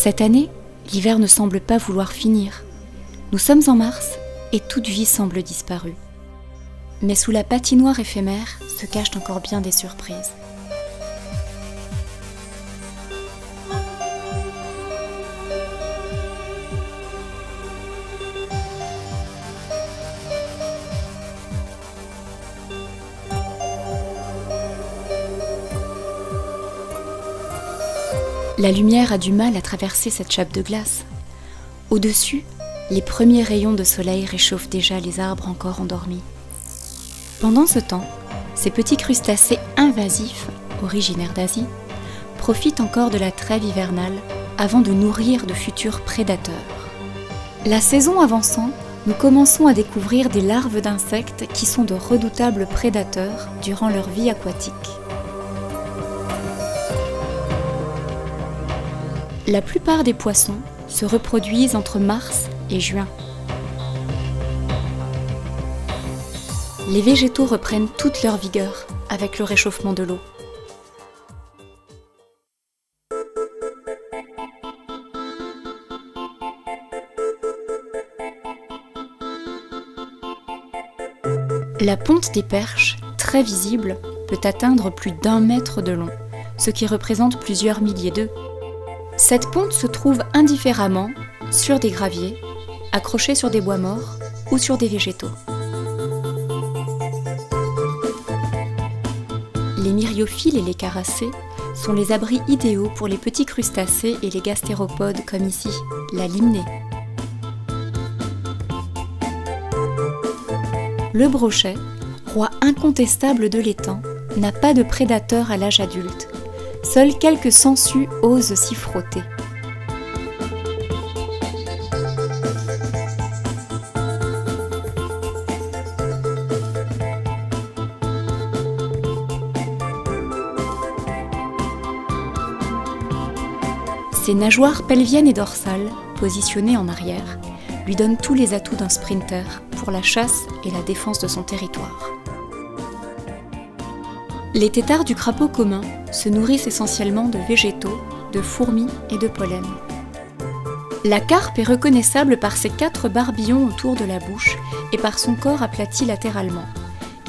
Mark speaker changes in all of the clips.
Speaker 1: Cette année, l'hiver ne semble pas vouloir finir. Nous sommes en mars et toute vie semble disparue. Mais sous la patinoire éphémère se cachent encore bien des surprises. La lumière a du mal à traverser cette chape de glace. Au-dessus, les premiers rayons de soleil réchauffent déjà les arbres encore endormis. Pendant ce temps, ces petits crustacés invasifs, originaires d'Asie, profitent encore de la trêve hivernale avant de nourrir de futurs prédateurs. La saison avançant, nous commençons à découvrir des larves d'insectes qui sont de redoutables prédateurs durant leur vie aquatique. La plupart des poissons se reproduisent entre mars et juin. Les végétaux reprennent toute leur vigueur avec le réchauffement de l'eau. La ponte des perches, très visible, peut atteindre plus d'1 mètre de long, ce qui représente plusieurs milliers d'œufs. Cette ponte se trouve indifféremment sur des graviers, accrochés sur des bois morts ou sur des végétaux. Les myriophiles et les caracées sont les abris idéaux pour les petits crustacés et les gastéropodes comme ici, la limnée. Le brochet, roi incontestable de l'étang, n'a pas de prédateur à l'âge adulte. Seuls quelques sangsues osent s'y frotter. Ses nageoires pelviennes et dorsales, positionnées en arrière, lui donnent tous les atouts d'un sprinter pour la chasse et la défense de son territoire. Les têtards du crapaud commun se nourrissent essentiellement de végétaux, de fourmis et de pollen. La carpe est reconnaissable par ses 4 barbillons autour de la bouche et par son corps aplati latéralement.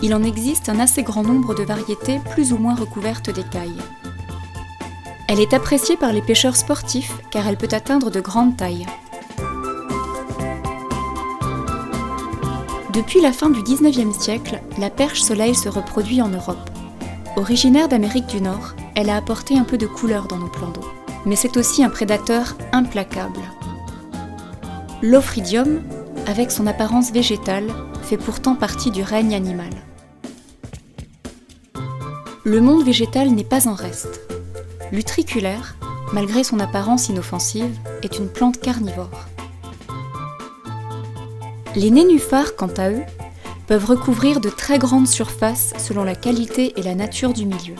Speaker 1: Il en existe un assez grand nombre de variétés plus ou moins recouvertes d'écailles. Elle est appréciée par les pêcheurs sportifs car elle peut atteindre de grandes tailles. Depuis la fin du XIXe siècle, la perche soleil se reproduit en Europe. Originaire d'Amérique du Nord, elle a apporté un peu de couleur dans nos plans d'eau. Mais c'est aussi un prédateur implacable. L'Ophrydium, avec son apparence végétale, fait pourtant partie du règne animal. Le monde végétal n'est pas en reste. L'utriculaire, malgré son apparence inoffensive, est une plante carnivore. Les nénuphars, quant à eux, peuvent recouvrir de très grandes surfaces selon la qualité et la nature du milieu.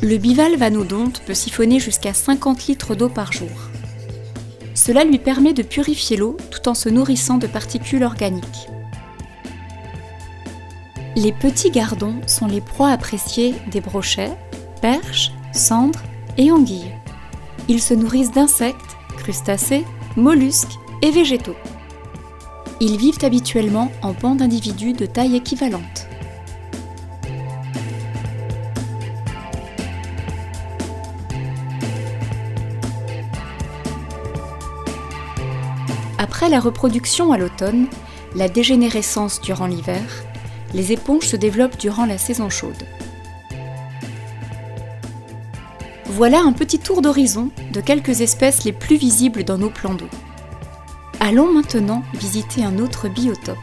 Speaker 1: Le bivalve anodonte peut siphonner jusqu'à 50 litres d'eau par jour. Cela lui permet de purifier l'eau tout en se nourrissant de particules organiques. Les petits gardons sont les proies appréciées des brochets, perches, sandres et anguilles. Ils se nourrissent d'insectes, crustacés, mollusques et végétaux. Ils vivent habituellement en bancs d'individus de taille équivalente. Après la reproduction à l'automne, la dégénérescence durant l'hiver, les éponges se développent durant la saison chaude. Voilà un petit tour d'horizon de quelques espèces les plus visibles dans nos plans d'eau. Allons maintenant visiter un autre biotope.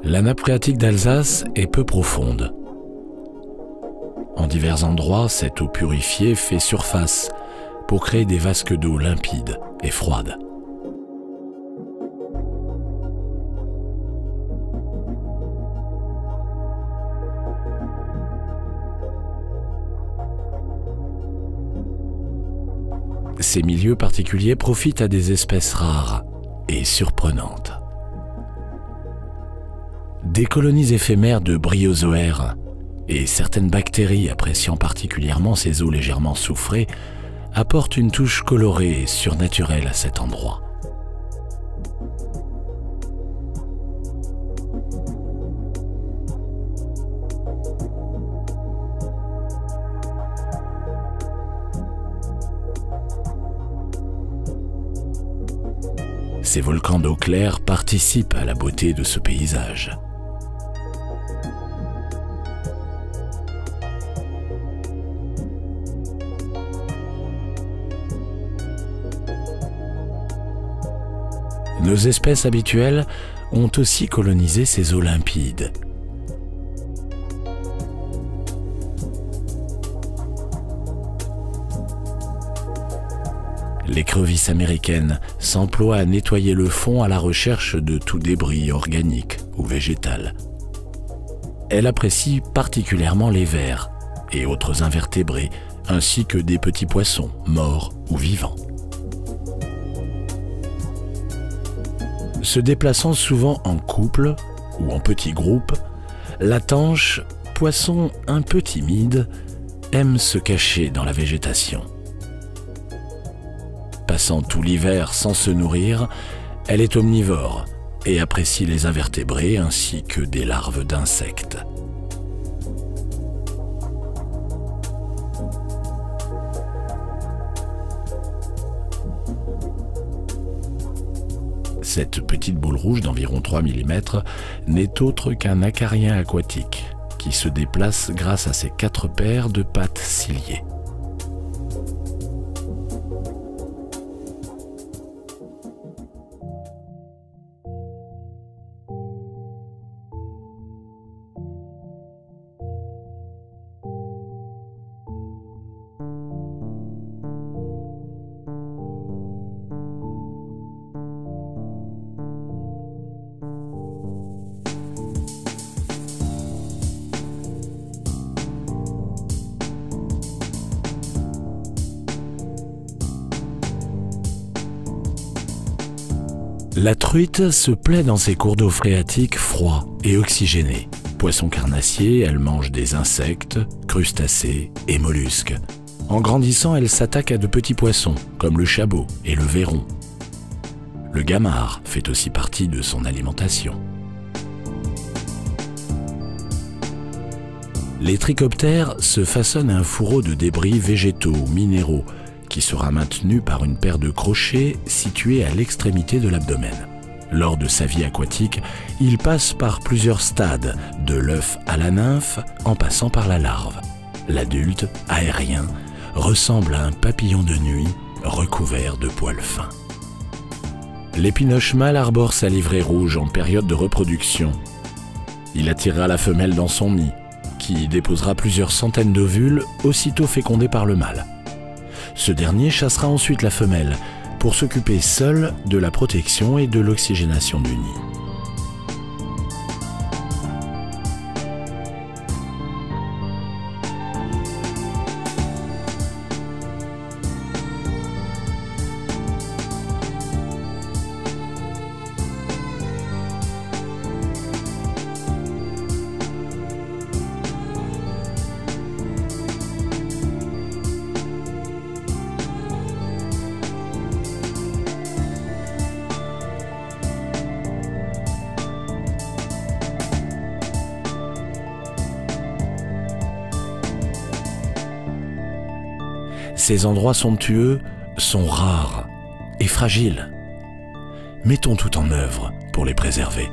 Speaker 2: La nappe phréatique d'Alsace est peu profonde. En divers endroits, cette eau purifiée fait surface pour créer des vasques d'eau limpides et froides. Ces milieux particuliers profitent à des espèces rares et surprenantes. Des colonies éphémères de bryozoaires et certaines bactéries appréciant particulièrement ces eaux légèrement soufrées apportent une touche colorée et surnaturelle à cet endroit. Ces volcans d'eau claire participent à la beauté de ce paysage. Nos espèces habituelles ont aussi colonisé ces eaux limpides. L'écrevisse américaine s'emploie à nettoyer le fond à la recherche de tout débris organique ou végétal. Elle apprécie particulièrement les vers et autres invertébrés, ainsi que des petits poissons, morts ou vivants. Se déplaçant souvent en couple ou en petits groupes, la tanche, poisson un peu timide, aime se cacher dans la végétation. Passant tout l'hiver sans se nourrir, elle est omnivore et apprécie les invertébrés ainsi que des larves d'insectes. Cette petite boule rouge d'environ 3 mm n'est autre qu'un acarien aquatique qui se déplace grâce à ses 4 paires de pattes ciliées. La truite se plaît dans ces cours d'eau phréatiques froids et oxygénés. Poisson carnassier, elle mange des insectes, crustacés et mollusques. En grandissant, elle s'attaque à de petits poissons, comme le chabot et le verron. Le gamard fait aussi partie de son alimentation. Les trichoptères se façonnent un fourreau de débris végétaux ou minéraux, qui sera maintenu par une paire de crochets situés à l'extrémité de l'abdomen. Lors de sa vie aquatique, il passe par plusieurs stades, de l'œuf à la nymphe en passant par la larve. L'adulte, aérien, ressemble à un papillon de nuit recouvert de poils fins. L'épinoche mâle arbore sa livrée rouge en période de reproduction. Il attirera la femelle dans son nid, qui déposera plusieurs centaines d'ovules aussitôt fécondés par le mâle. Ce dernier chassera ensuite la femelle pour s'occuper seul de la protection et de l'oxygénation du nid. Ces endroits somptueux sont rares et fragiles. Mettons tout en œuvre pour les préserver.